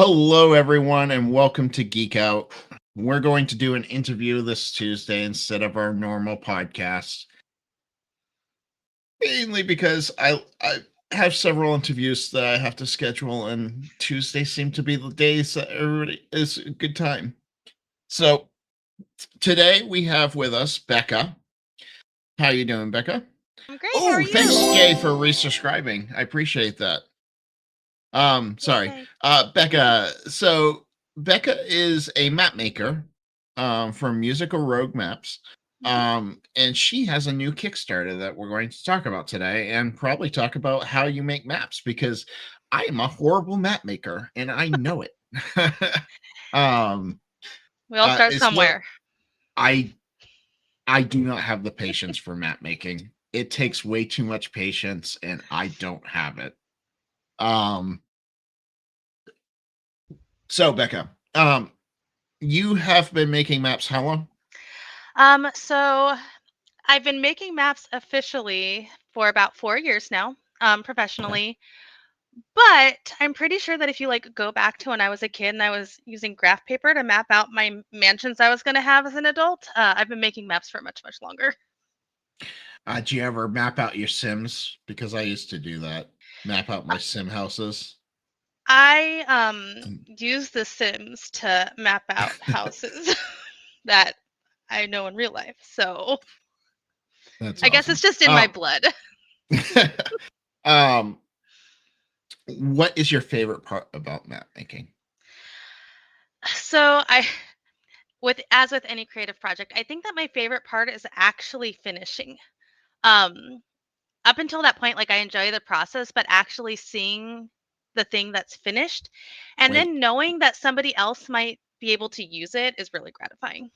Hello, everyone, and welcome to Geekout. We're going to do an interview this Tuesday instead of our normal podcast, mainly because I have several interviews that I have to schedule, and Tuesday seem to be the days that everybody is a good time. So today we have with us Becca. How you doing, Becca? I'm great. How are Oh, thanks, you? Jay, for resubscribing. I appreciate that. Sorry. Yay. Becca. So Becca is a map maker from Musical Rogue Maps. Mhm. And she has a new Kickstarter that we're going to talk about today and probably talk about how you make maps because I am a horrible map maker and I know it. um We all start it's no somewhere. I I do not have the patience for map making. It takes way too much patience and I don't have it. Um so Becca, you have been making maps how long? So I've been making maps officially for about 4 years now, Okay. professionally. But I'm pretty sure that if you go back to when I was a kid and I was using graph paper to map out my mansions I was going to have as an adult, I've been making maps for much, much longer. Do you ever map out your Sims? Because I used to do that. Map out Uh, my Sim houses. I Mm. use The Sims to map out houses that I know in real life. So That's I guess it's awesome. just in my blood. Um, what is your favorite part about map making? So I with as with any creative project, I think that my favorite part is actually finishing. Um Up until that point, I enjoy the process, but actually seeing the thing that's finished and Wait, then knowing that somebody else might be able to use it is really gratifying.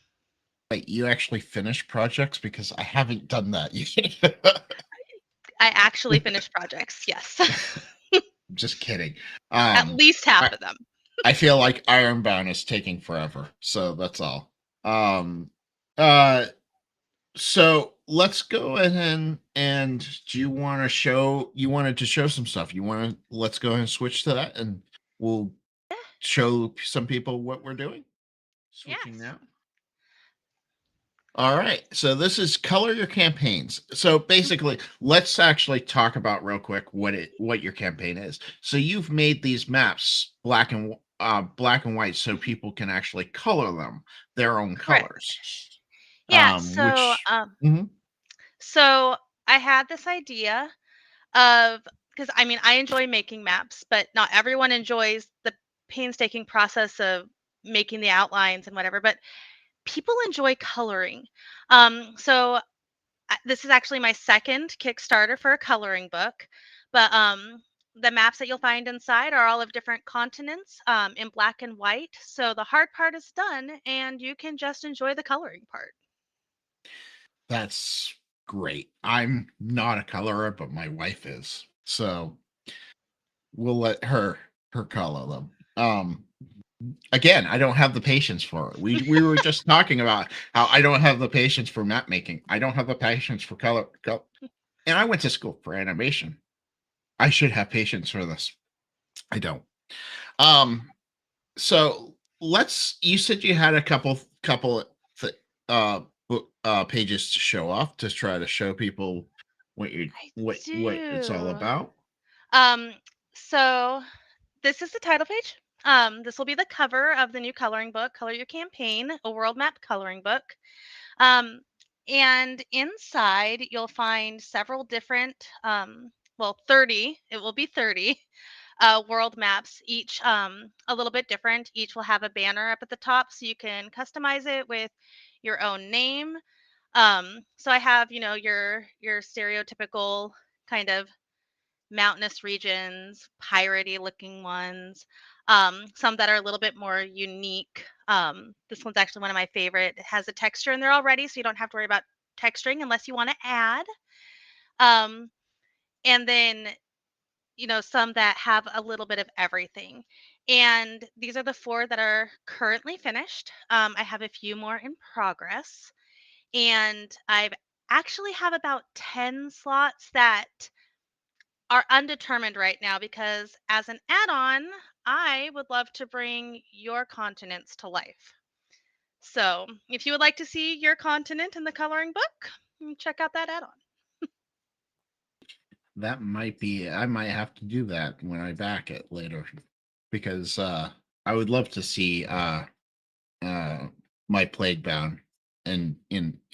wait, you actually finish projects because I haven't done that yet. I actually finish projects. Yes. Just kidding. At least half I, of them. I feel like Ironbound is taking forever, so that's all. Um, uh, So let's go ahead and do you want to show you wanted to show some stuff? You want to let's go ahead and switch to that and we'll show some people what we're doing. Switching Yes. now. All right. So this is color your campaigns. So Mhm. basically, let's actually talk about real quick what your campaign is. So you've made these maps black and white so Mhm. people can actually color them their own Correct. colors. Yeah, Which Mhm. so I had this idea of because I mean I enjoy making maps, but not everyone enjoys the painstaking process of making the outlines and whatever, but people enjoy coloring. So this is actually my second Kickstarter for a coloring book, but the maps that you'll find inside are all of different continents in black and white. So the hard part is done, and you can just enjoy the coloring part. That's great. I'm not a colorer, but my wife is. So we'll let her color them. Again, I don't have the patience for it. We were just talking about how I don't have the patience for map making. I don't have the patience for color. And I went to school for animation. I should have patience for this. I don't. Um, so let's you said you had a couple th- book pages to show off to try to show people I what it's all do. about. Um, so this is the title page. This will be the cover of the new coloring book, Color Your Campaign, a world map coloring book. Um, and inside, you'll find several different, 30, it will be 30 world maps, each a little bit different. Each will have a banner up at the top so you can customize it with your own name. So I have, your stereotypical kind of mountainous regions, piratey looking ones, some that are a little bit more unique. This one's actually one of my favorite. It has a texture in there already, so you don't have to worry about texturing unless you want to add. Um, and then, some that have a little bit of everything. And these are the four that are currently finished. I have a few more in progress, and I've actually have about 10 slots that are undetermined right now because as an add-on, I would love to bring your continents to life. So, if you would like to see your continent in the coloring book, check out that add on. That might be I might have to do that when I back it later because I would love to see uh my plague bound in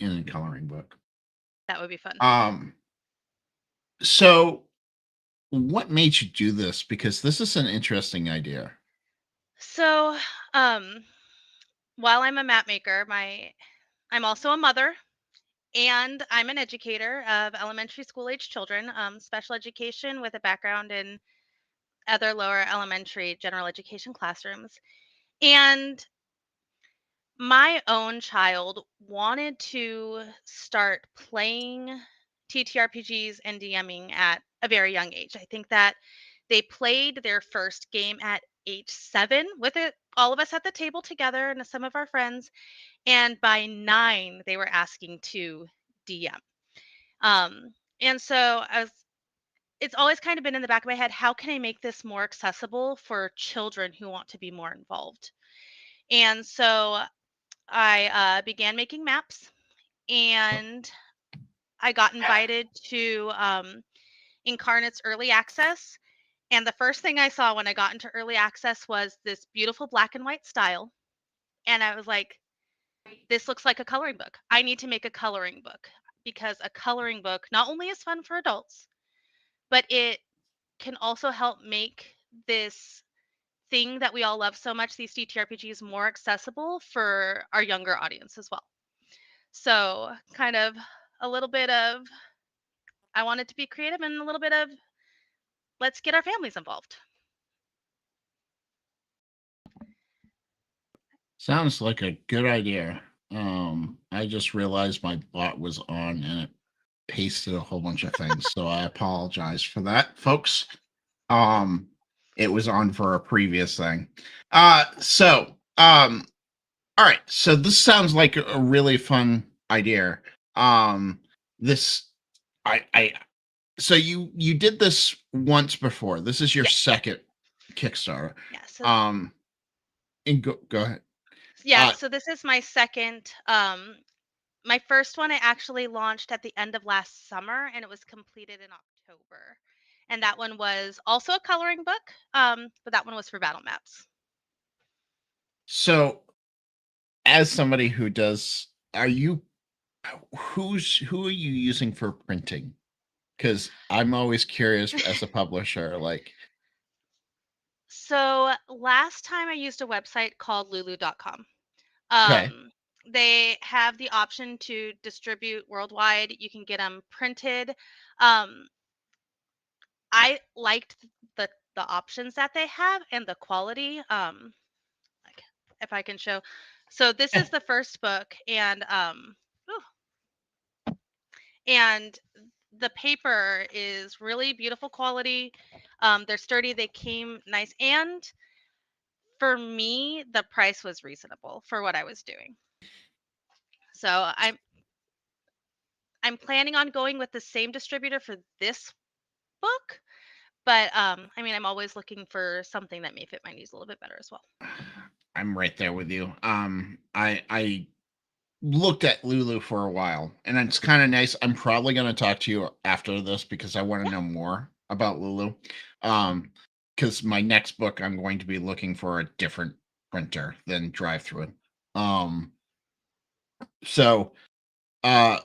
a coloring book. That would be fun. Um so what made you do this? Because this is an interesting idea. So, um, while I'm a map maker, I'm also a mother and I'm an educator of elementary school age children, special education with a background in other lower elementary general education classrooms. And my own child wanted to start playing TTRPGs and DMing at a very young age. I think that they played their first game at age 7 with it all of us at the table together and some of our friends, and by 9 they were asking to DM. And so it's always kind of been in the back of my head, how can I make this more accessible for children who want to be more involved? And so I began making maps, and I got invited to Incarnate's early access. And the first thing I saw when I got into early access was this beautiful black and white style. And I was like, this looks like a coloring book. I need to make a coloring book because a coloring book not only is fun for adults, but it can also help make this thing that we all love so much, these DTRPGs, more accessible for our younger audience as well. So, kind of a little bit of I wanted to be creative and a little bit of let's get our families involved. Sounds like a good idea. I just realized my bot was on and it pasted a whole bunch of things, so I apologize for that, folks. Um, it was on for a previous thing. All right. So this sounds like a really fun idea. Um, this, I. So you did this once before. This is your Yes. second Kickstarter. Yeah. So Um, and go ahead. yeah, Uh, so this is my second my first one I actually launched at the end of last summer and it was completed in October. And that one was also a coloring book, but that one was for battle maps. so as somebody who does, are you who are you using for printing? Because I'm always curious as a publisher. Like, So last time I used a website called lulu.com. okay, Um, they have the option to distribute worldwide. You can get them printed. Um, I liked the options that they have and the quality. Like if I can show. So this yeah. is the first book, ooh, and the paper is really beautiful quality. They're sturdy. They came nice, and for me, the price was reasonable for what I was doing. So I'm planning on going with the same distributor for this book, but I mean, I'm always looking for something that may fit my needs a little bit better as well. I'm right there with you. I looked at Lulu for a while, and it's kind of nice. I'm probably going to talk to you after this because I want to Yeah. know more about Lulu. Um, because my next book, I'm going to be looking for a different printer than Drive Through. Um, so, uh,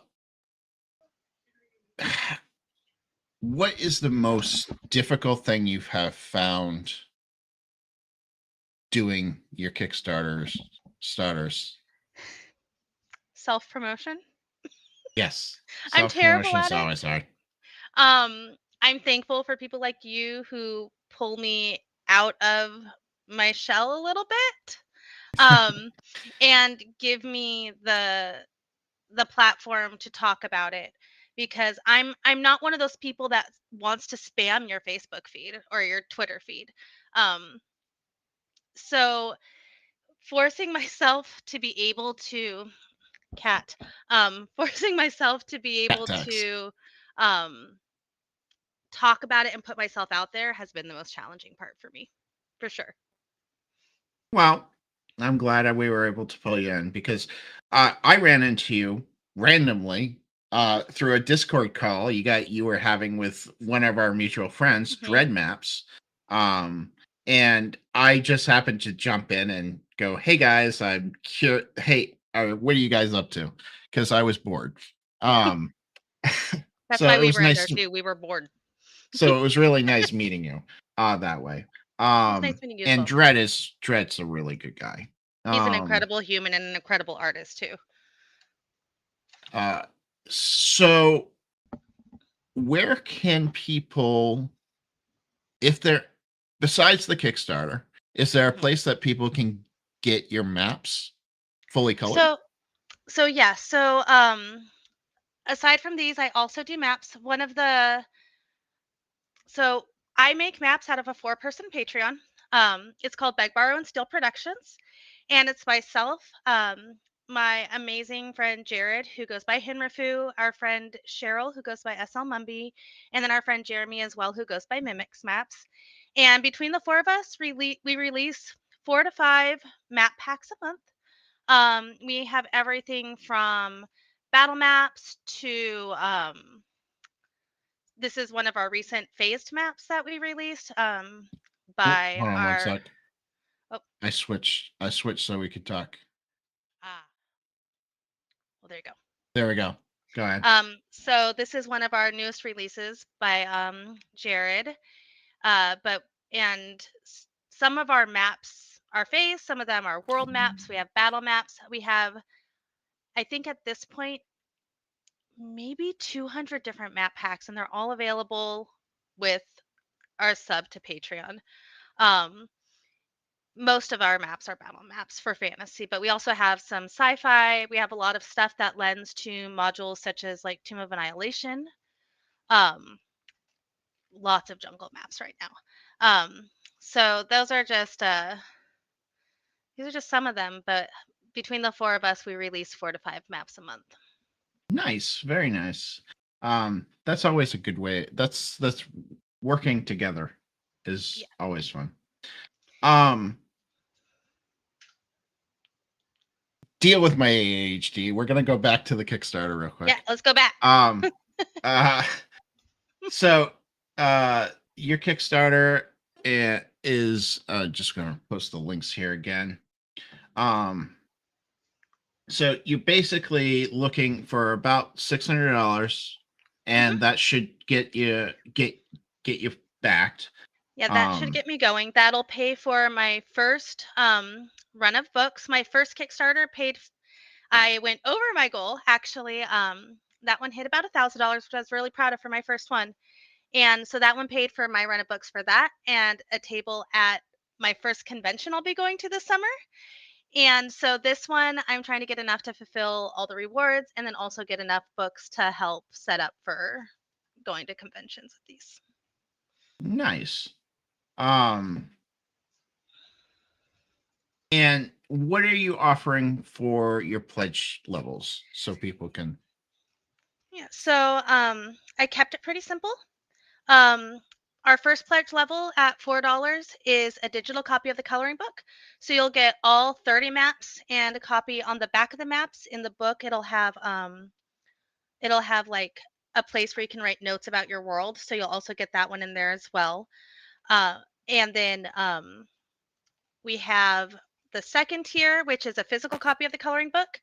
what is the most difficult thing you have found doing your Kickstarters starters? Self promotion. Yes, I'm self terrible promotion is at it. always hard. I'm thankful for people like you who pull me out of my shell a little bit, um, and give me the platform to talk about it because I'm not one of those people that wants to spam your Facebook feed or your Twitter feed. Um, so forcing myself to be able to cat forcing myself to be able Tactics. to um talk about it and put myself out there has been the most challenging part for me. for sure. Well, I'm glad that we were able to pull you in because I ran into you randomly through a Discord call you were having with one of our mutual friends, Hmm. Dread Maps. Um, and I just happened to jump in and go, "Hey guys, I'm curious. Hey, what are you guys up to?" Because I was bored. Um, That's so why it we was were in nice. there too. We were bored. So it was really nice meeting you that way. It was nice meeting you as And well. Dread's a really good guy. He's an Um, incredible human and an incredible artist too. uh, so where can people, if they're besides the Kickstarter, is there a Mhm. place that people can get your maps fully colored? So yeah. Aside from these, I also do maps. So I make maps out of a 4-person Patreon. It's called Beg, Borrow, and Steal Productions, and it's myself, my amazing friend Jared, who goes by Hinrifu, our friend Cheryl, who goes by SL Mumby, and then our friend Jeremy as well, who goes by Mimics Maps. And between the four of us, we release 4 to 5 map packs a month. We have everything from battle maps to this is one of our recent phased maps that we released Oh, by hold on one our sec. oh I switched so we could talk. ah well there you go. There we go. Go ahead. So this is one of our newest releases by Jared. But and some of our maps are phased, some of them are world maps. We have battle maps. We have, I think at this point, maybe 200 different map packs, and they're all available with our sub to Patreon. Um, Most of our maps are battle maps for fantasy, but we also have some sci-fi. We have a lot of stuff that lends to modules such as like Tomb of Annihilation. Um, Lots of jungle maps right now. So those are just these are just some of them, but between the four of us, we release 4 to 5 maps a month. Nice, very nice. That's always a good way. That's working together is Yeah, always fun. Um, Deal with my ADHD. We're gonna go back to the Kickstarter real yeah. quick. Let's go back. Um, uh, so your Kickstarter is just gonna post the links here again. Um, so you're basically looking for about $600, Hmm. and that should get you backed. Yeah, that should Um, get me going. That'll pay for my first run of books. My first Kickstarter paid. I went over my goal actually. That one hit about $1,000, which I was really proud of for my first one. And so that one paid for my run of books for that and a table at my first convention I'll be going to this summer. And so this one, I'm trying to get enough to fulfill all the rewards and then also get enough books to help set up for going to conventions with these. nice. Um, and what are you offering for your pledge levels so people can? Yeah. So I kept it pretty simple. Um, our first pledge level at $4 is a digital copy of the coloring book. So you'll get all 30 maps and a copy on the back of the maps. In the book, it'll have like a place where you can write notes about your world. So you'll also get that one in there as well. Uh, and then we have the second tier, which is a physical copy of the coloring book.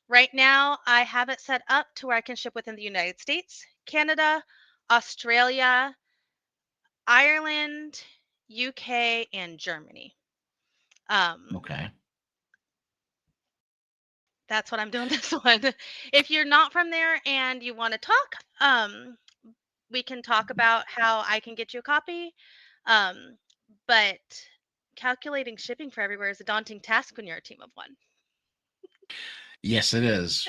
Right now, I have it set up to where I can ship within the United States, Canada, Australia, Ireland, UK, and Germany. Um, Okay. that's what I'm doing this one. If you're not from there and you want to talk, we can talk about how I can get you a copy. Um, but calculating shipping for everywhere is a daunting task when you're a team of one. Yes, it is.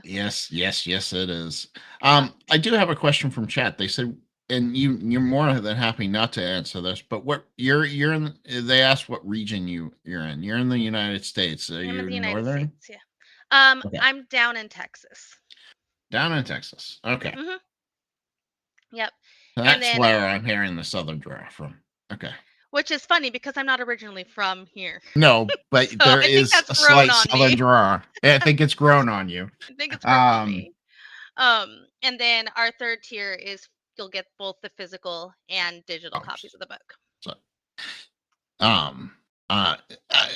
Yes, yes, yes, it is. Uh, I do have a question from chat. They said, and you're more than happy not to answer this, but what you're in? They asked what region you're in. You're in the United States. Are I'm in you the United northern? States. Yeah. Okay, I'm down in Texas. down in Texas. Okay, Hmm. Yep. And that's then where I'm hearing the southern draft from. Okay, Which is funny because I'm not originally from here. No, but So there I think is that's a grown slight on southern me. draw. I think it's grown on you. I think it's grown on Um, me. And then our third tier is you'll get both the physical and digital oh, copies of the book. so, um, uh, uh,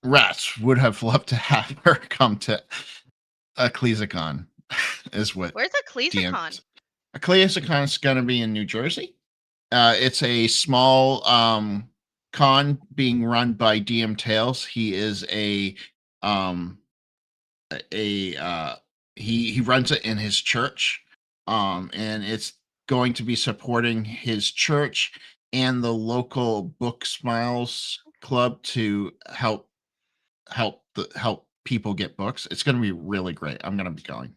Rats would have loved to have her come to Ecclesiacon, is what Where's a DM. CleeseCon? Ecclesiacon is going to be in New Jersey. It's a small con being run by DM Tails. He is um a he runs it in his church, and it's going to be supporting his church and the local Book Smiles Club to help people get books. It's going to be really great. I'm going to be going,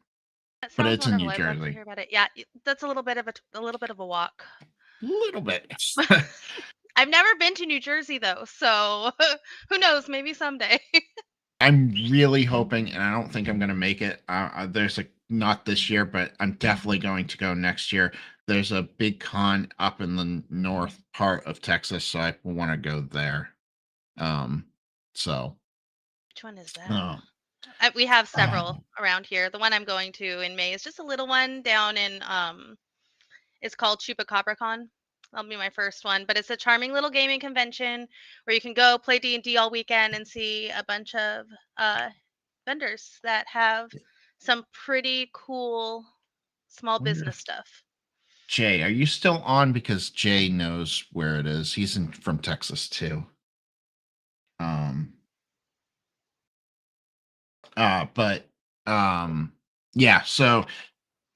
That but sounds it's in wonderful. New I'd love to Jersey. hear about it. Yeah, that's a little bit of a little bit of a walk. A little bit. I've never been to New Jersey though, so who knows? Maybe someday. I'm really hoping, and I don't think I'm going to make it. There's a not this year, but I'm definitely going to go next year. There's a big con up in the north part of Texas, so I want to go there. Um, so, Which one is that? uh, We have several oh, around here. The one I'm going to in May is just a little one down in it's called ChupacabraCon. That'll be my first one, but it's a charming little gaming convention where you can go play D&D all weekend and see a bunch of uh vendors that have some pretty cool small wonder business if stuff. Jay, are you still on? Because Jay knows where it is. He's from Texas too. Um, but yeah. So,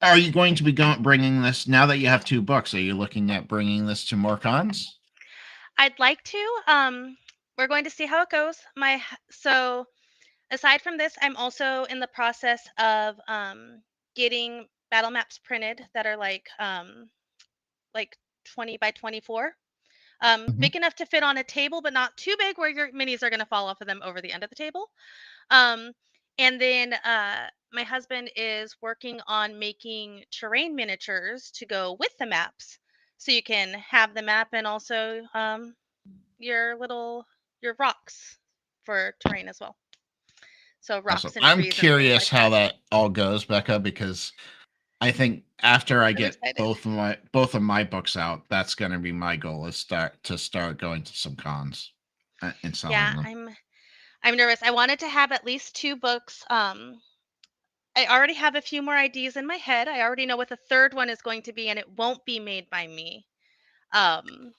are you going to be bringing this now that you have two books? Are you looking at bringing this to more cons? I'd like to. We're going to see how it goes. So aside from this, I'm also in the process of getting battle maps printed that are like 20 by 24. Mhm. Big enough to fit on a table, but not too big where your minis are going to fall off of them over the end of the table. Um, and then my husband is working on making terrain miniatures to go with the maps. So you can have the map and also your little your rocks for terrain as well. So Awesome. rocks and I'm trees and things curious like how that. that all goes, Becca, because I think after I I'm get excited. both of my books out, that's going to be my goal is start going to some cons and selling Yeah, them. I'm nervous. I wanted to have at least two books. I already have a few more ideas in my head. I already know what the third one is going to be, and it won't be made by me. Um,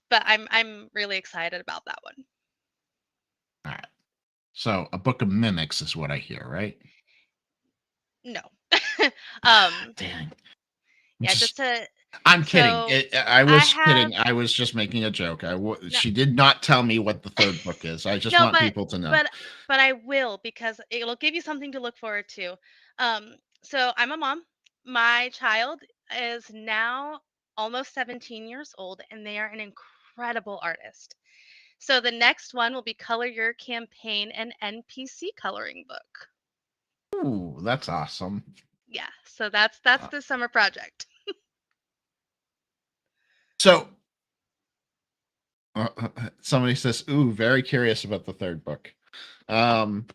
but I'm really excited about that one. All right. So a book of mimics is what I hear, right? No. um, Dang. yeah, just to I'm kidding. so I I was have kidding. I was just making a joke. no, She did not tell me what the third book is. I just no, want people to know. but but I will because it'll give you something to look forward to. So I'm a mom. My child is now almost 17 years old, and they are an incredible artist. So the next one will be Color Your Campaign and NPC coloring book. Ooh, that's awesome. Yeah, so that's Uh, the summer project. so somebody says, "Ooh, very curious about the third book." Um,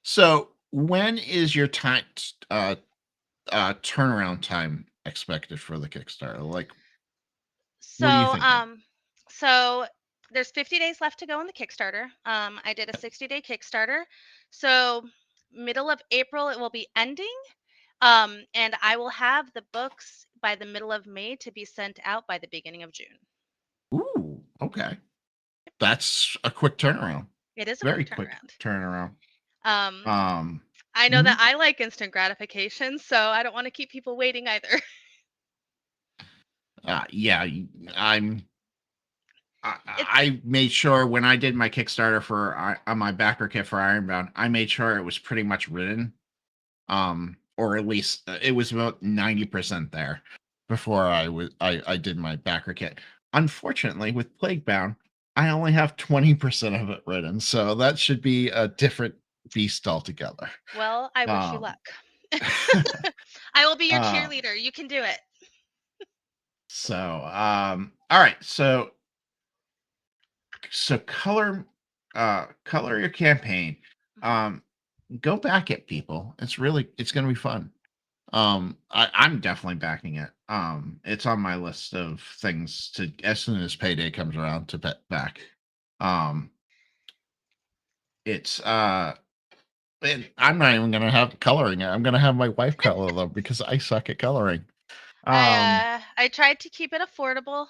so when is your turnaround time expected for the Kickstarter? Like, what are you So thinking? so there's 50 days left to go on the Kickstarter. I did a 60-day Kickstarter. So middle of April it will be ending. And I will have the books by the middle of May to be sent out by the beginning of June. Ooh, okay, that's a quick turnaround. It is a Very quick quick turnaround. turnaround. Um, Um, I know that mhm. I like instant gratification, so I don't want to keep people waiting either. Yeah, I'm. I, It's I made sure when I did my Kickstarter for on my backer kit for Ironbound, I made sure it was pretty much written, or at least it was about 90% there before I did my backer kit. Unfortunately, with Plaguebound, I only have 20% of it written, so that should be a different beast altogether. well, I wish you Um, luck. I will be your uh, cheerleader. You can do it. so all right, so So color your campaign. Mhm. Um, go back at people. It's gonna be fun. I'm definitely backing it. It's on my list of things to as soon as payday comes around to bet back. Um, it's and I'm not even gonna have coloring it. I'm gonna have my wife color them because I suck at coloring. Um, I tried to keep it affordable.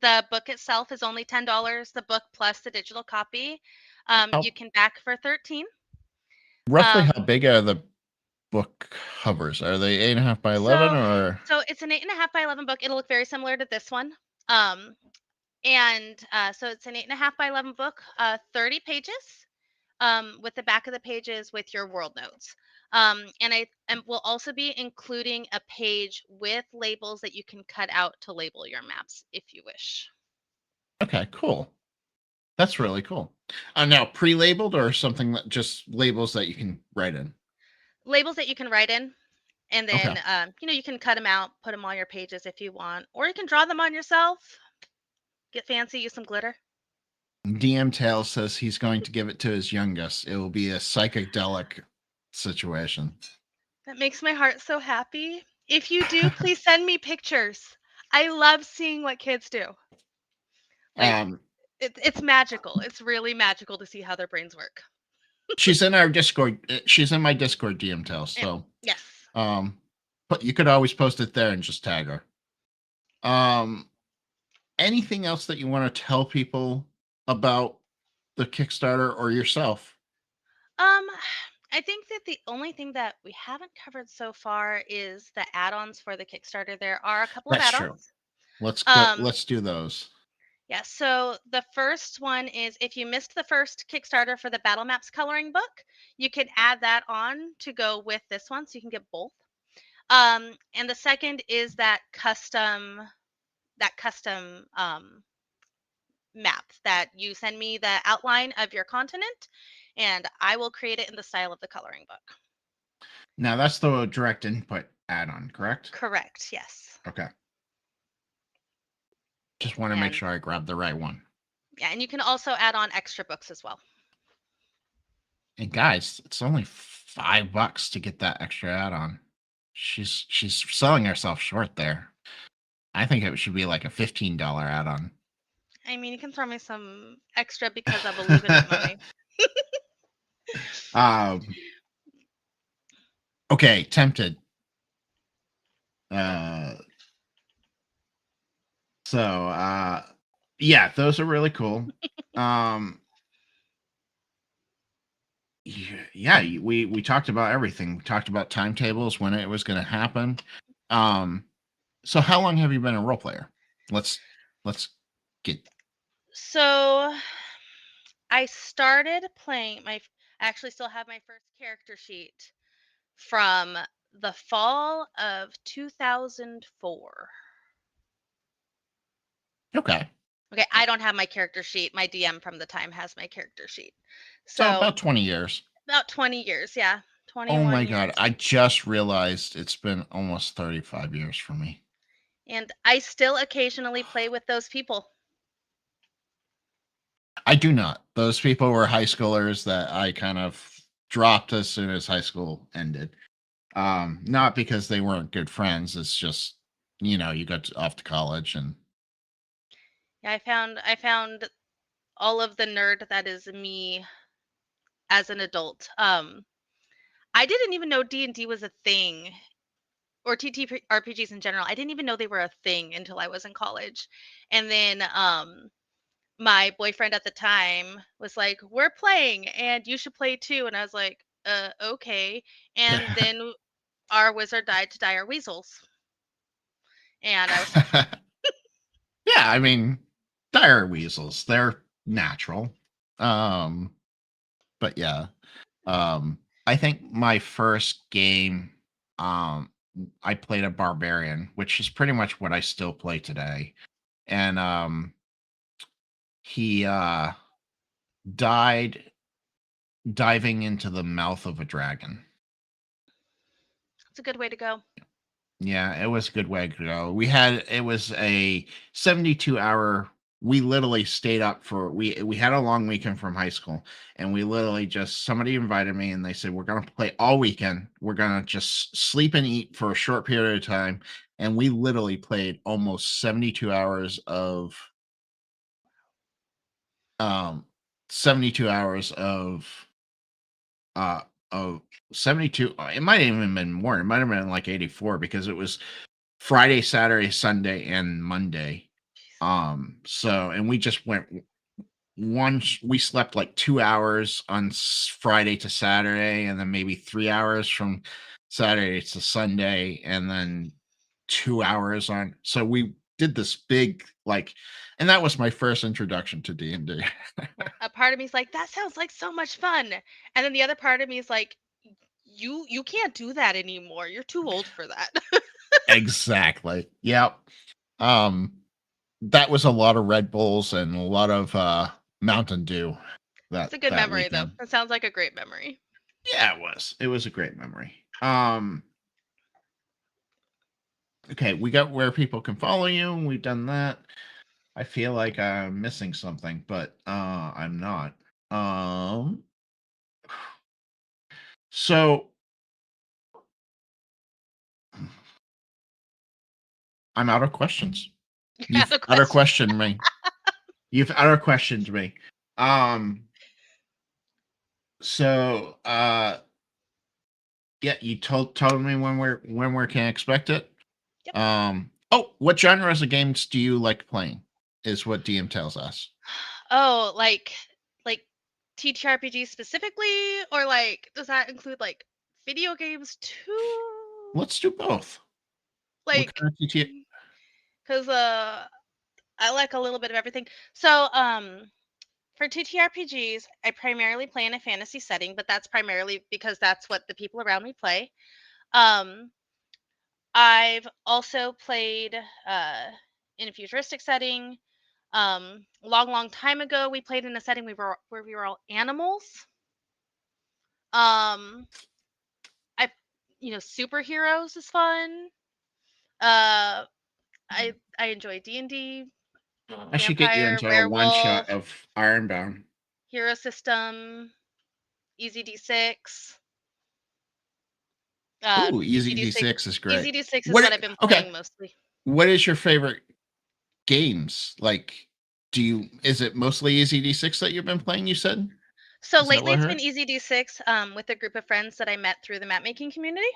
The book itself is only $10. The book plus the digital copy, you how can back for 13. roughly Um, how big are the book covers? Are they 8.5 by 11 so or so it's an 8.5 by 11 book. It'll look very similar to this one. Um, and so it's an 8.5 by 11 book, 30 pages. With the back of the pages with your world notes. And will also be including a page with labels that you can cut out to label your maps if you wish. okay, cool. That's really cool. Now pre-labeled or something that just labels that you can write in. Labels that you can write in, and Okay. then you can cut them out, put them on your pages if you want, or you can draw them on yourself. Get fancy, use some glitter. DM Tail says he's going to give it to his youngest. It will be a psychedelic situation. That makes my heart so happy. If you do, please send me pictures. I love seeing what kids do. Like um, it's magical. It's really magical to see how their brains work. she's in our Discord. She's in my Discord, DM Tail. Yeah. So, Yes. um, but you could always post it there and just tag her. Um, anything else that you want to tell people about the Kickstarter or yourself? Um, I think that the only thing that we haven't covered so far is the add-ons for the Kickstarter. There are a couple of That's true. add-ons. Let's go. Um, Let's do those. yeah, so the first one is if you missed the first Kickstarter for the battle maps coloring book, you can add that on to go with this one, so you can get both. And the second is that custom map that you send me the outline of your continent, and I will create it in the style of the coloring book. Now that's the direct input add-on, correct? Correct. Yes. Okay. Just want to make And sure I grab the right one. yeah, and you can also add on extra books as well. And guys, it's only $5 to get that extra add-on. She's selling herself short there. I think it should be like a $15 add-on. I mean, you can throw me some extra because I believe in it money. um. Okay, tempted. Uh. So. Yeah, those are really cool. Um. Yeah, we talked about everything. We talked about timetables, when it was going to happen. Um. So how long have you been a role player? Let's get So I started playing I actually still have my first character sheet from the fall of 2004. okay. Okay, I don't have my character sheet. My DM from the time has my character sheet. So So about 20 years. about 20 years, yeah. Oh 21 my god, years. I just realized it's been almost 35 years for me. And I still occasionally play with those people. I do not. Those people were high schoolers that I kind of dropped as soon as high school ended. Not because they weren't good friends, it's just you got off to college and Yeah, I found all of the nerd that is me as an adult. I didn't even know D&D was a thing, or TTRPGs in general. I didn't even know they were a thing until I was in college. And then my boyfriend at the time was like, "We're playing and you should play too." And I was like, okay." And then our wizard died to die our weasels. And I was sad. Yeah, I mean, dire weasels, they're natural. Um, but yeah. I think my first game, um, I played a barbarian, which is pretty much what I still play today. And he died diving into the mouth of a dragon. It's a good way to go. Yeah, it was a good way to go. It was a 72 hour we literally stayed up for we had a long weekend from high school, and we literally just somebody invited me and they said we're going to play all weekend. We're going to just sleep and eat for a short period of time, and we literally played almost 72 hours um 72 hours uh of 72. It might have even been more. It might have been like 84 because it was Friday, Saturday, Sunday, and Monday. So and we just went we slept like 2 hours on Friday to Saturday, and then maybe 3 hours from Saturday to Sunday, and then 2 hours on. So we did this big like, and that was my first introduction to D&D. Yeah. A part of me is like, that sounds like so much fun. And then the other part of me is like, you can't do that anymore. You're too old for that. Exactly. Yep. Um, that was a lot of Red Bulls and a lot of Mountain Dew It's a good that memory though. weekend. It sounds like a great memory. Yeah, it was. It was a great memory. Okay, we got where people can follow you, and we've done that. I feel like I'm missing something, but I'm not. Um, so I'm out of questions. You have You've a utter question. questioned me. You've utter questioned me. Um, so yeah, you told me when we can expect it. Yep. Oh, what genres of games do you like playing? Is what DM tells us. Oh, like TTRPG specifically, or like does that include like video games too? Let's do both. What Like, kind of TT? because I like a little bit of everything. So for TTRPGs, I primarily play in a fantasy setting, but that's primarily because that's what the people around me play. Um, I've also played in a futuristic setting. Long time ago, we played in a setting where we were all animals. Um, I, superheroes is fun. Uh, I enjoy D&D, I should get you vampire, into a one shot werewolf, of Ironbound. hero system, Easy D6. Ooh, Easy Easy D6. D6 is Easy great. D6 is What? what I've been Okay, playing mostly. what is your favorite games? Like, do you? Is it mostly Easy D6 that you've been playing? You said. So Is that lately what I it's heard? been Easy D6 with a group of friends that I met through the map making community.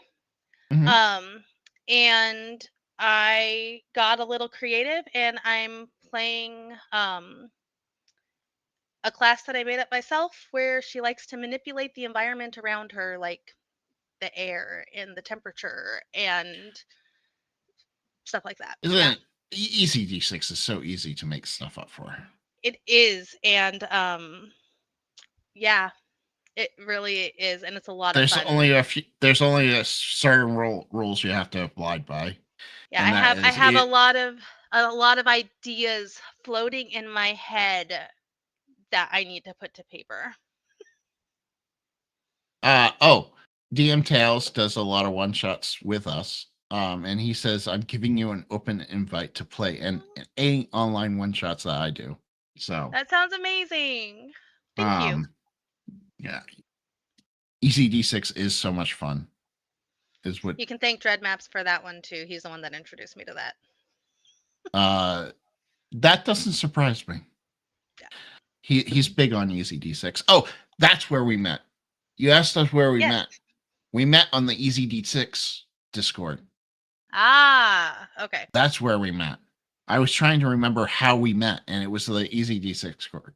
Hmm. Um, and I got a little creative and I'm playing a class that I made up myself where she likes to manipulate the environment around her, like the air and the temperature and stuff like that. Isn't Yeah, it? Easy D6 is so easy to make stuff up for. it is. And yeah, it really is. And it's a lot of There's fun. only a few. There's only a certain rules you have to abide by, Yeah, and that I is have it. a lot of ideas floating in my head that I need to put to paper. Oh, DM Tales does a lot of one shots with us. And he says I'm giving you an open invite to play and any online one shots that I do. So, That sounds amazing. Thank you. um, yeah, Easy D6 is so much fun. Is what You can thank Dread Maps for that one too. He's the one that introduced me to that. uh that doesn't surprise me. Yeah. He's big on Easy D6. Oh, that's where we met. You asked us where we Yes. met. We met on the Easy D6 Discord. Ah, okay. That's where we met. I was trying to remember how we met, and it was the Easy D6 Discord.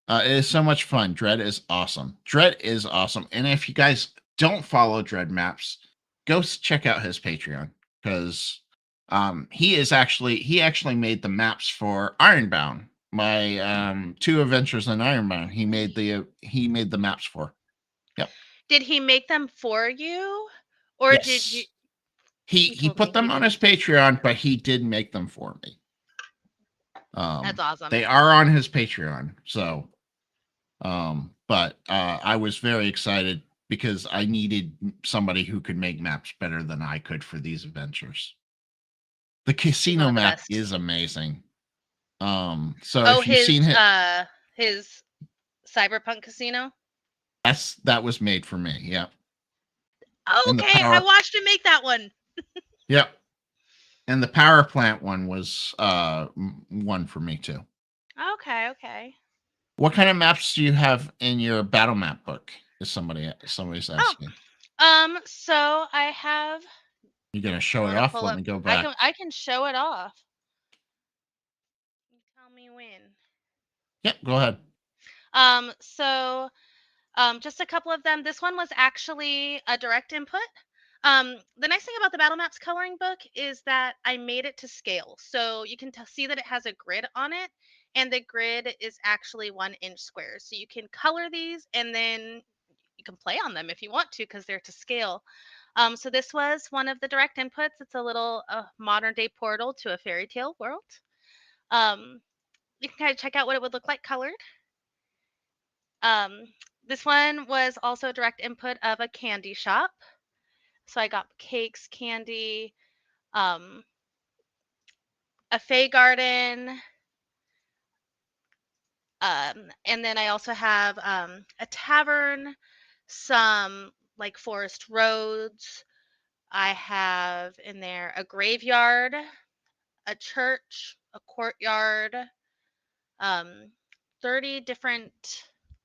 It is so much fun. Dread is awesome. Dread is awesome. And if you guys don't follow Dread Maps, go check out his Patreon because he actually made the maps for Ironbound. My two adventures in Ironbound. He made the maps for. Yep. Did he make them for you, or did you? Yes. He He he told put me he them on his didn't. Patreon, but he did make them for me. That's awesome. They are on his Patreon. So, but I was very excited because I needed somebody who could make maps better than I could for these adventures. The He's one casino of the map best. is amazing. So Oh, if you've seen it, his Cyberpunk Casino. that was made for me. Yeah. Oh, And the okay, I power, watched him make that one. yep. And the power plant one was one for me too. Okay, okay. What kind of maps do you have in your battle map book? Is somebody's Oh, asking. so I have. You gonna You show it want to off? pull Let up? me go I back. can show it off. You tell me when. Yep, go ahead. So just a couple of them. This one was actually a direct input. The nice thing about the battle maps coloring book is that I made it to scale, so you can see that it has a grid on it, and the grid is actually 1-inch squares. So you can color these, and then you can play on them if you want to, because they're to scale. So this was one of the direct inputs. It's a little modern day portal to a fairy tale world. Um, you can kind of check out what it would look like colored. Um, this one was also a direct input of a candy shop. So I got cakes, candy, um, a Fay garden, and then I also have a tavern, some like forest roads. I have in there a graveyard, a church, a courtyard, um, 30 different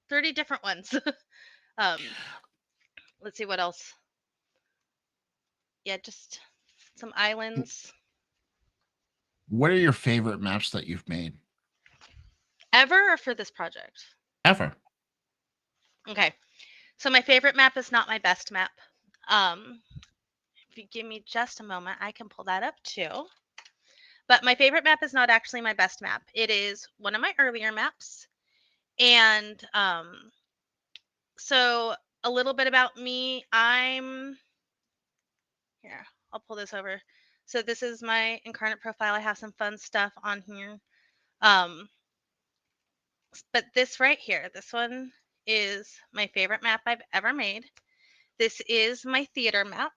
30 different ones. um, let's see what else. Yeah, just some islands. What are your favorite maps that you've made Ever or for this project? ever? Okay. So my favorite map is not my best map. Um, if you give me just a moment, I can pull that up too. But my favorite map is not actually my best map. It is one of my earlier maps. And so a little bit about me. I'm here. I'll pull this over. So this is my incarnate profile. I have some fun stuff on here. Um, but this right here, this one is my favorite map I've ever made. This is my theater map.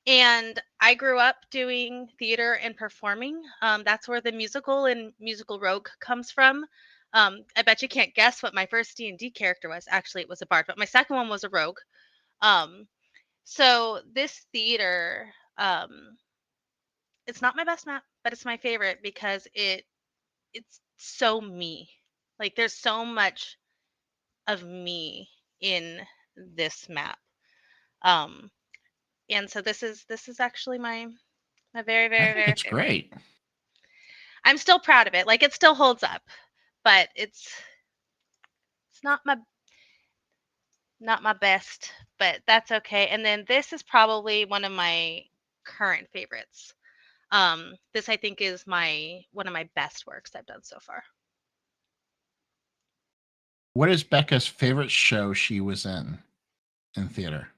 And I grew up doing theater and performing. That's where the musical and musical rogue comes from. I bet you can't guess what my first D&D character was. Actually, it was a bard, but my second one was a rogue. Um, so this theater, it's not my best map, but it's my favorite because it's so me. Like there's so much of me in this map. Um, and so this is actually my very, I very, think very it's favorite. great. I'm still proud of it. Like it still holds up, but it's not my best, but that's okay. And then this is probably one of my current favorites. This I think is my one of my best works I've done so far. What is Becca's favorite show she was in theater?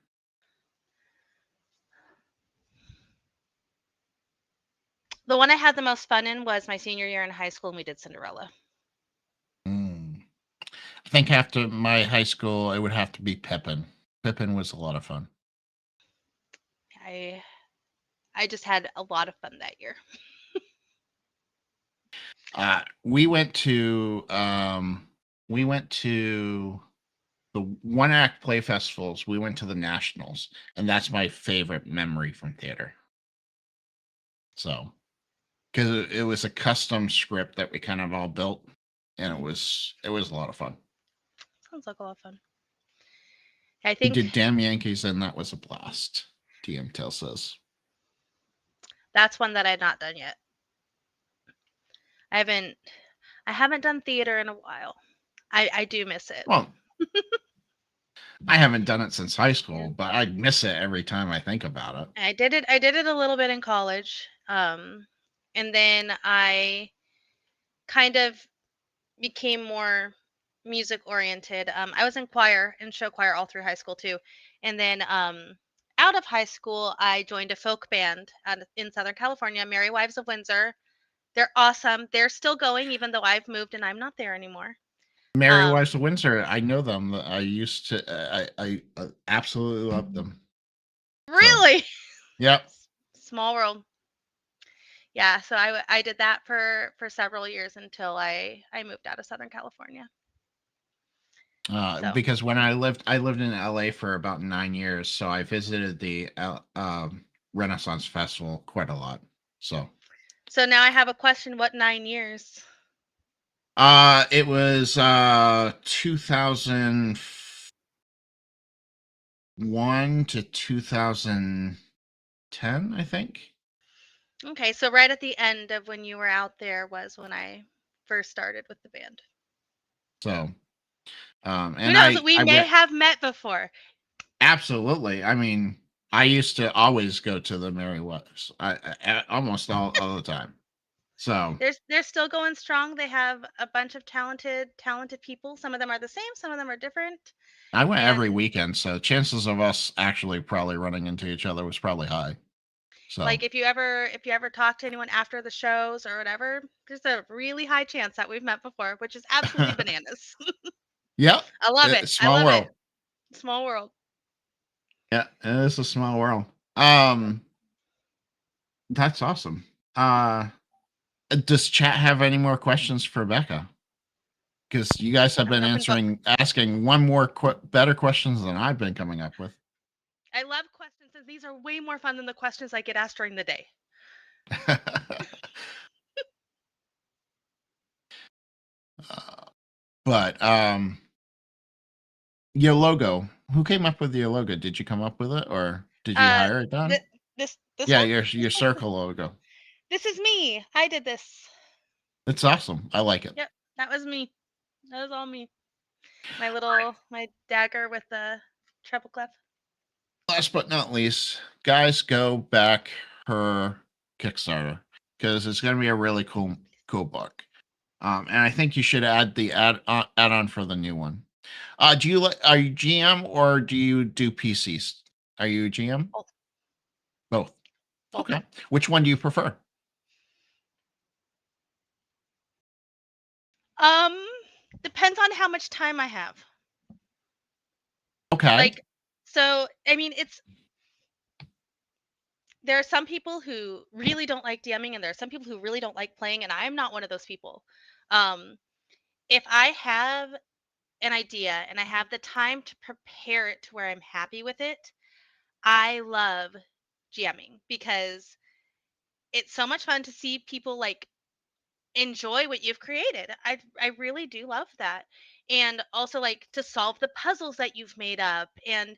The one I had the most fun in was my senior year in high school, and we did Cinderella. Mm. I think after my high school, it would have to be Pippin. Pippin was a lot of fun. I I just had a lot of fun that year. We went to the one act play festivals. We went to the nationals, and that's my favorite memory from theater. So, because it was a custom script that we kind of all built, and it was a lot of fun. Sounds like a lot of fun. I We think did Damn Yankees, and that was a blast. DM Tail says. that's one that I've not done yet. I haven't I haven't done theater in a while. I do miss it. Well, I haven't done it since high Yeah. school, but I miss it every time I think about it. I did it a little bit in college. And then I kind of became more music oriented. I was in choir and show choir all through high school too. And then out of high school, I joined a folk band in Southern California, Merry Wives of Windsor. They're awesome. They're still going, even though I've moved and I'm not there anymore. Mary Wives Um, of Windsor, I know them. I used to, I absolutely love them. So, really yep. small world. Yeah, so I did that for several years until I moved out of Southern California. So Because when I lived in LA for about 9 years, so I visited the Renaissance Festival quite a lot. So, so now I have a question. What 9 years? it was 2001 to 2010, I think. Okay, so right at the end of when you were out there was when I first started with the band. So, Who and knows? We I may went have met before. absolutely. I mean, I used to always go to the Mary West, almost all the time. So They're still going strong. They have a bunch of talented people. Some of them are the same, some of them are different. I went every And weekend, so chances of us actually probably running into each other was probably high. So like if you ever talk to anyone after the shows or whatever, there's a really high chance that we've met before, which is absolutely bananas. yep, I love it. I small love it. world. Small world. Yeah, it is a small world. Yep. That's awesome. Uh, does chat have any more questions for Becca? Because you guys have I'm been an open book. asking one more better questions than I've been coming up with. I love questions, and these are way more fun than the questions I get asked during the day. Uh, but your logo. Who came up with your logo? Did you come up with it, or did you Uh, hire it done? th- this Yeah, one, your circle logo. this is me. I did this. It's awesome. I like it. Yep, that was me. That was all me. Right. My dagger with the treble clef. Last but not least, guys, go back her Kickstarter because it's going to be a really cool book. And I think you should add the add on for the new one. Do you are you GM or do you do PCs? Are you a GM? Oh, Both. yep. Okay. Which one do you prefer? Um, depends on how much time I have. Okay. Like, so I mean, it's there are some people who really don't like DMing, and there are some people who really don't like playing, and I'm not one of those people. Um, if I have an idea and I have the time to prepare it to where I'm happy with it, I love GMing because it's so much fun to see people like enjoy what you've created. I really do love that. And also like to solve the puzzles that you've made up and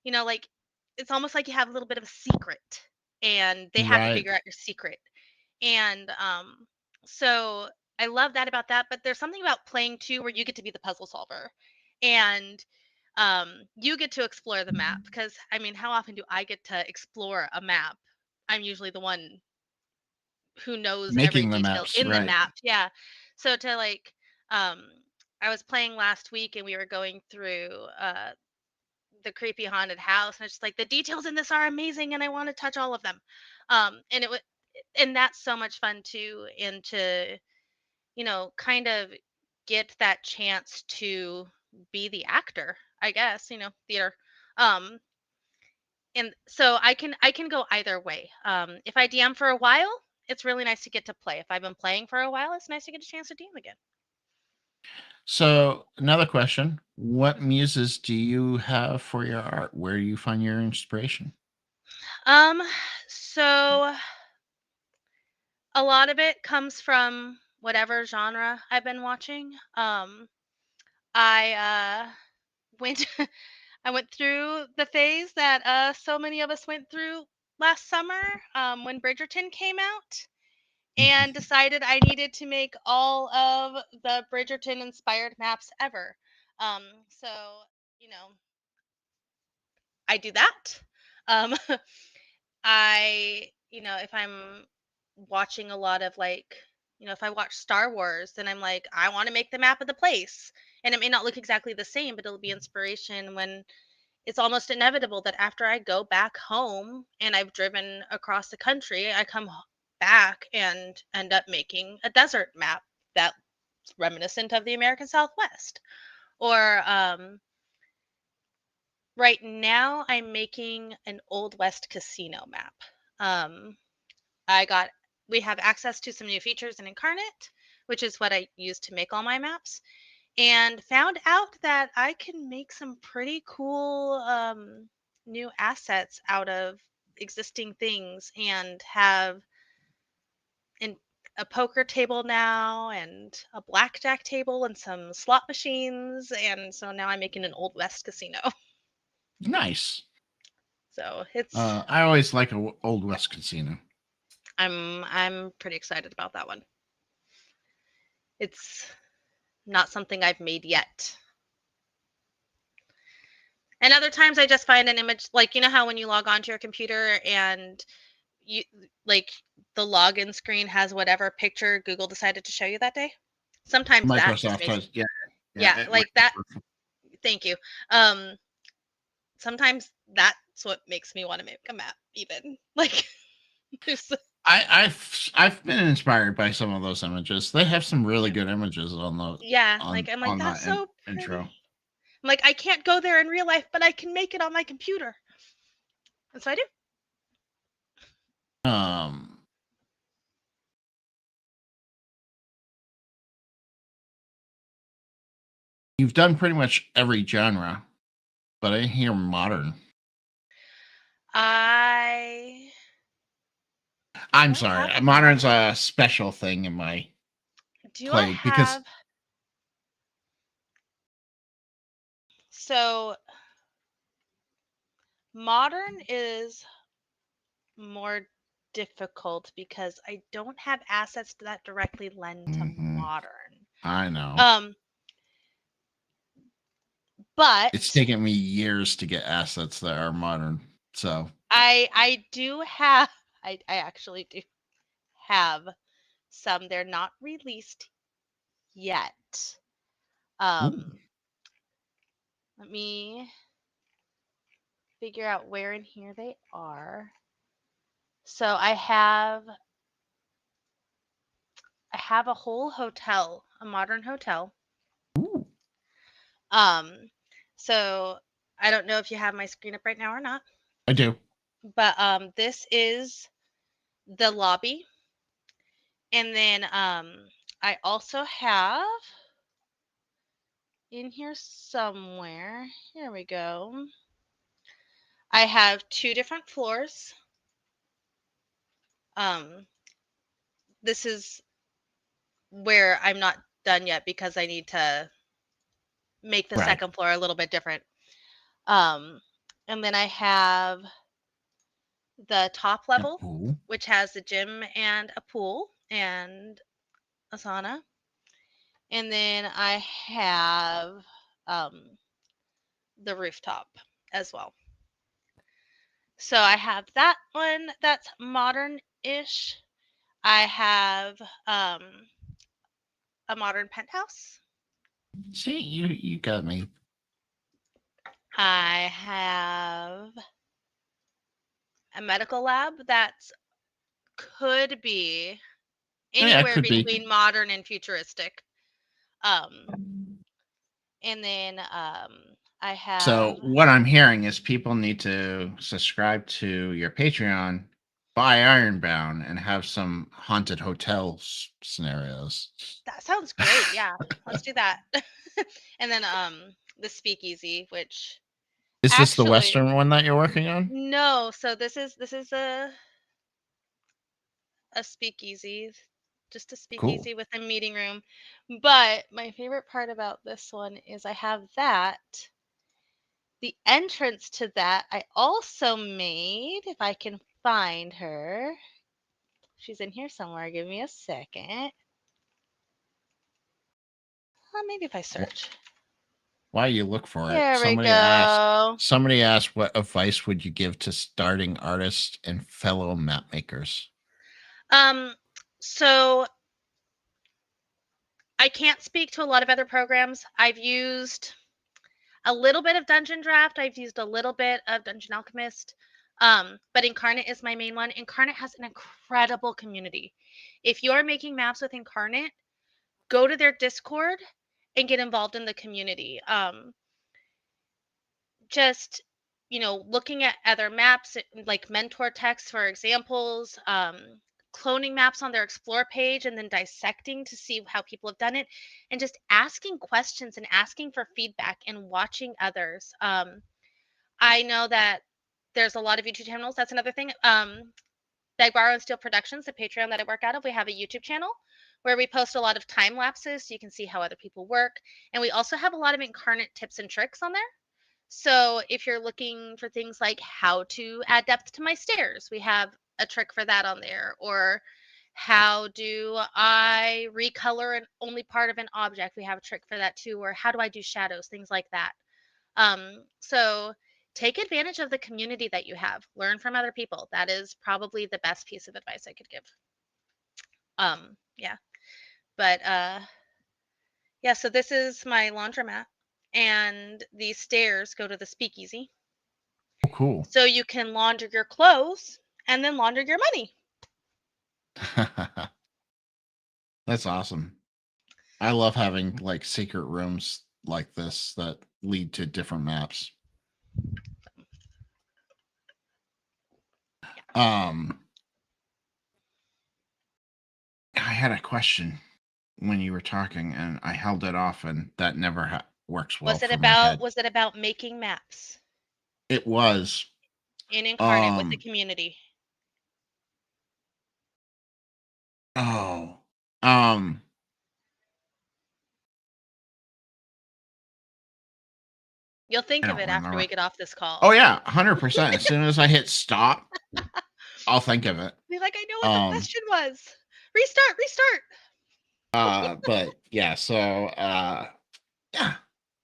like it's almost like you have a little bit of a secret and they have to Right. figure out your secret. And so I love that about that, but there's something about playing too where you get to be the puzzle solver. And you get to explore the map because I mean, how often do I get to explore a map? I'm usually the one who knows every Making the detail maps. in the Right. map. Yeah. So to like um I was playing last week and we were going through the creepy haunted house and it's just like the details in this are amazing and I want to touch all of them. And it was and that's so much fun too and to kind of get that chance to be the actor, I guess, theater. Um and so I can go either way. If I DM for a while, it's really nice to get to play. If I've been playing for a while, it's nice to get a chance to DM again. So another question: what muses do you have for your art? Where do you find your inspiration? Um, so a lot of it comes from whatever genre I've been watching. I went I went through the phase that so many of us went through last summer when Bridgerton came out and decided I needed to make all of the Bridgerton inspired maps ever. So, you know, I do that. Um, if I'm watching a lot of like, if I watch Star Wars, then I'm like, I want to make the map of the place. And it may not look exactly the same, but it'll be inspiration when it's almost inevitable that after I go back home and I've driven across the country, I come back and end up making a desert map that's reminiscent of the American Southwest. Or right now, I'm making an Old West casino map. Um, I got we have access to some new features in Incarnate, which is what I use to make all my maps, and found out that I can make some pretty cool new assets out of existing things and have in a poker table now and a blackjack table and some slot machines, and so now I'm making an Old West casino. Nice. So it's I always like a Old West casino. I'm pretty excited about that one. It's not something I've made yet. And other times I just find an image, like, you know how when you log onto your computer and you, like, the login screen has whatever picture Google decided to show you that day? Sometimes that just Microsoft makes, has, yeah, yeah, yeah. like that. Thank you. Um, Sometimes that's what makes me want to make a map even. Like, there's, I've been inspired by some of those images. They have some really good images on the yeah, like I'm like, on that's that so pretty. intro. I'm like, I can't go there in real life, but I can make it on my computer. And so I do. Um, you've done pretty much every genre, but I didn't hear modern. I I'm don't sorry, have a modern's modern. a special thing in my Do I play because have so modern is more difficult because I don't have assets that directly lend to Mhm, modern. I know Um, it's but taken me years to get assets that are modern. So, I do have I actually do have some. They're not released yet. ooh, Let me figure out where in here they are. So I have a whole hotel, a modern hotel. ooh, Um, so I don't know if you have my screen up right now or not, I do. but this is the lobby, and then I also have in here somewhere. Here we go. I have two different floors. Um, this is where I'm not done yet because I need to make the Right. second floor a little bit different. Um, and then I have the top A level, pool. which has the gym and a pool and a sauna. And then I have um, the rooftop as well. So I have that one that's modern ish. I have a modern penthouse. See, you got me. I have a medical lab that's could be Yeah, it anywhere could be. between modern and futuristic. Um, and then I have So what I'm hearing is people need to subscribe to your Patreon, buy Ironbound, and have some haunted scenarios. that sounds great. Yeah, let's do that. And then the speakeasy, which Is this the actually Western one that you're working on? no. So this is a speakeasy, just a Cool. speakeasy with a meeting room. But my favorite part about this one is I have that. The entrance to that I also made, if I can find her. She's in here somewhere. Give me a second. Maybe if I Wh- search. Why you look for it? Here we go. Somebody asked what advice would you give to starting artists and fellow map makers? Um, so I can't speak to a lot of other programs. I've used a little bit of Dungeon Draft. I've used a little bit of Dungeon Alchemist. But Incarnate is my main one. Incarnate has an incredible community. If you're making maps with Incarnate, go to their Discord and get involved in the community. Just looking at other maps like mentor text for examples, cloning maps on their explore page and then dissecting to see how people have done it, and just asking questions and asking for feedback and watching others. I know that there's a lot of YouTube channels. That's another thing. Beg, Borrow, and Steal Productions, the Patreon that I work out of, we have a YouTube channel where we post a lot of time lapses so you can see how other people work. And we also have a lot of incarnate tips and tricks on there. So if you're looking for things like how to add depth to my stairs, we have a trick for that on there. Or how do I recolor an only part of an object? We have a trick for that too. Or how do I do shadows? Things like that. So take advantage of the community that you have. Learn from other people. That is probably the best piece of advice I could give. Yeah. But yeah, so this is my laundromat, and these stairs go to the speakeasy. Oh, cool. So you can launder your clothes and then launder your money. That's awesome. I love having like secret rooms like this that lead to different maps. I had a question when you were talking, and I held it off, and that never works well for my head. Was it about making maps It was. in Incarnate with the community? Oh. You'll think I of don't it after we remember. get off this call. Oh yeah, 100%. As soon as I hit stop, I'll think of it. Be like, I know what the question was. Restart. But yeah, so yeah,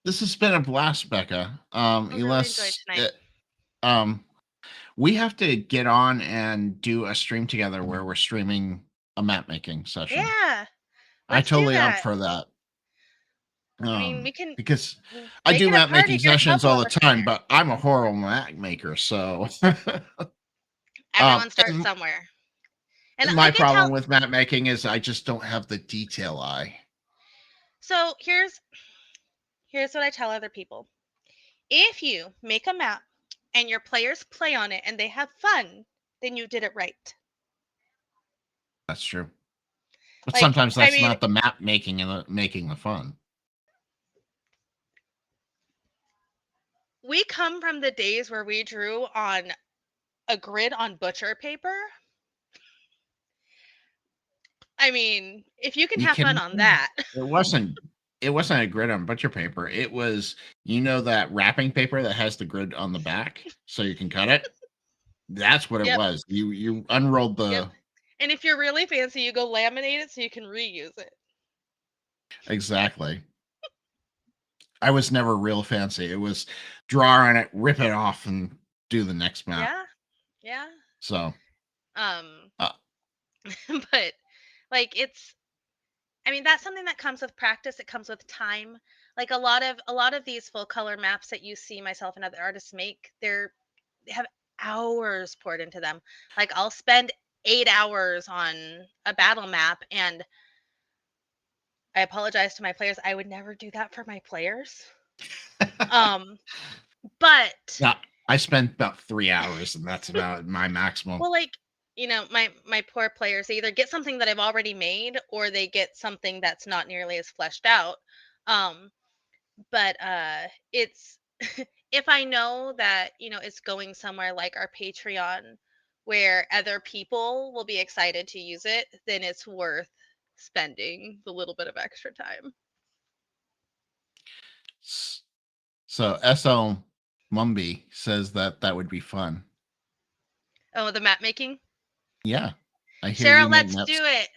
this has been a blast, Becca. I really enjoyed Unless tonight. we have to get on and do a stream together where we're streaming a map making session. Yeah. I Let's do totally up that. for that. I mean, we can Because I make do it a map party, making get a sessions couple all of the us in time, there. but I'm a horrible map maker, so Everyone starts and somewhere. And my I did problem tell with map making is I just don't have the detail eye. so here's what I tell other people. If you make a map and your players play on it and they have fun, then you did it right. That's true. But Like, sometimes I that's mean, not the map making and making the fun. we come from the days where we drew on a grid on butcher paper. I mean, if you can You have fun can. on that. It wasn't. It wasn't a grid on butcher paper. It was, that wrapping paper that has the grid on the back, so you can cut it. That's what it Yep. was. You unrolled Yep. the And if you're really fancy, you go laminate it so you can reuse it. exactly. I was never real fancy. It was draw on it, rip it off, and do the next map. Yeah. Yeah. So, uh, But like I mean, that's something that comes with practice. It comes with time. Like a lot of these full color maps that you see myself and other artists make, they have hours poured into them. Like I'll spend 8 hours on a battle map, and I apologize to my players. I would never do that for my players. But yeah, I spent about 3 hours, and that's about my maximum. well, like, my poor players, they either get something that I've already made or they get something that's not nearly as fleshed out. Um, but it's if I know that, it's going somewhere like our Patreon where other people will be excited to use it, then it's worth spending the little bit of extra time. So SL Mumby says that would be fun. Oh, the map making? Yeah, I hear you Cheryl, make let's maps. do it.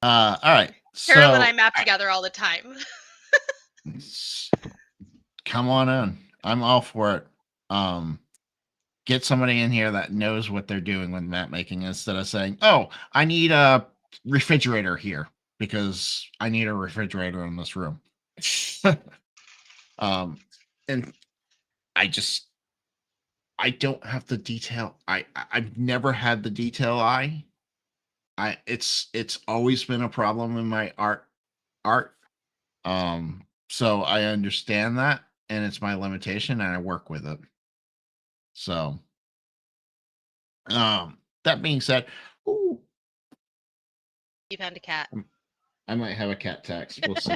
All right. Cheryl and I So map together all the time. come on in. I'm all for it. Get somebody in here that knows what they're doing with map making instead of saying, "Oh, I need a refrigerator here because I need a refrigerator in this room." And I don't have the detail. I've never had the detail eye. It's always been a problem in my art. So I understand that, and it's my limitation, and I work with it. So, that being said, ooh, You found a cat. I might have a cat text. We'll see.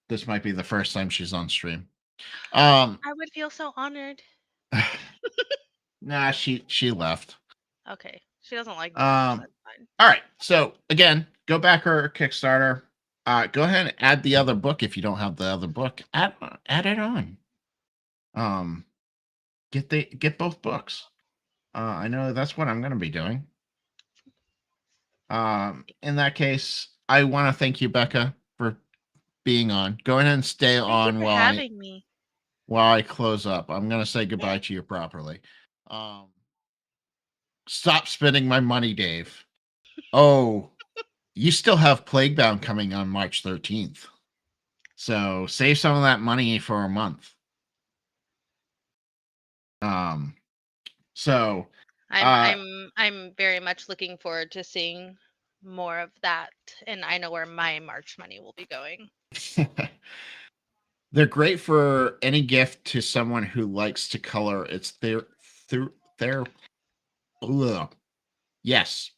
This might be the first time she's on stream. I would feel so honored. Nah, she left. Okay. She doesn't like me that much. That's fine. All right. So again, go back her Kickstarter. Go ahead and add the other book if you don't have the other book. Add it on. Get both books. I know that's what I'm going to be doing. In that case, I want to thank you, Becca, for being on. Go ahead and stay Thank you on for having me. while I close up. I'm going to say goodbye to you properly. Stop spending my money, Dave. Oh, you still have Plaguebound coming on March 13th. So save some of that money for a month. So I'm very much looking forward to seeing more of that, and I know where my March money will be going. they're great for any gift to someone who likes to color. It's their ugh. Yes.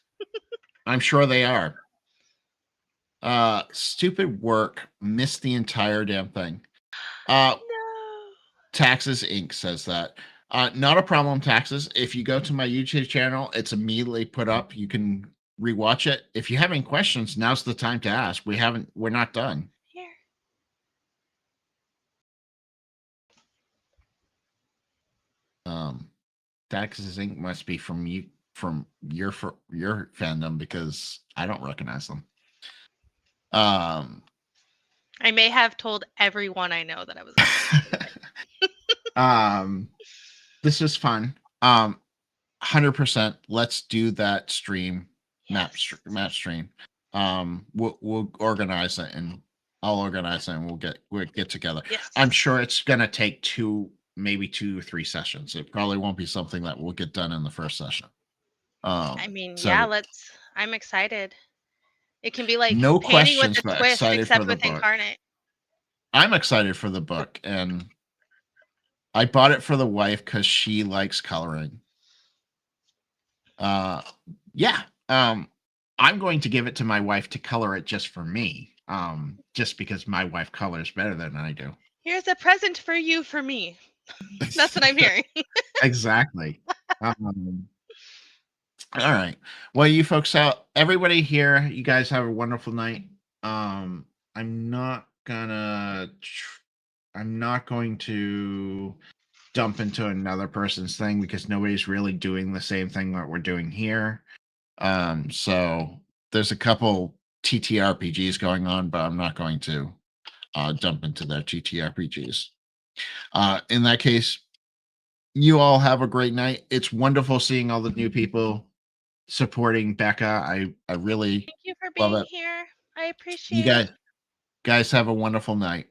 I'm sure they are. Stupid work. Missed the entire damn thing. No. Taxes Inc. says that. Not a problem, Taxes. If you go to my YouTube channel, it's immediately put up. You can rewatch it. If you have any questions, now's the time to ask. We're not done. Here. Taxes Inc. must be from your fandom because I don't recognize them. I may have told everyone I know that I was this is fun. 100%. Let's do that stream. Map stream. We'll organize it, and I'll organize it, and we'll get together. Yes. I'm sure it's gonna take maybe 2 or 3 sessions. It probably won't be something that will get done in the first session. I mean, yeah, I'm excited. It can be like no painting with questions, a but twist, excited except for the with book. Incarnate. I'm excited for the book, and I bought it for the wife because she likes coloring. Yeah. I'm going to give it to my wife to color it just for me. Just because my wife colors better than I do. Here's a present for you for me. That's what I'm hearing. Exactly. All right. Well, you folks out, everybody here, you guys have a wonderful night. I'm not going to dump into another person's thing because nobody's really doing the same thing that we're doing here. So there's a couple TTRPGs going on, but I'm not going to dump into their TTRPGs. In that case, you all have a great night. It's wonderful seeing all the new people supporting Becca. I really Thank you for love being it. here. I appreciate You guys have a wonderful night.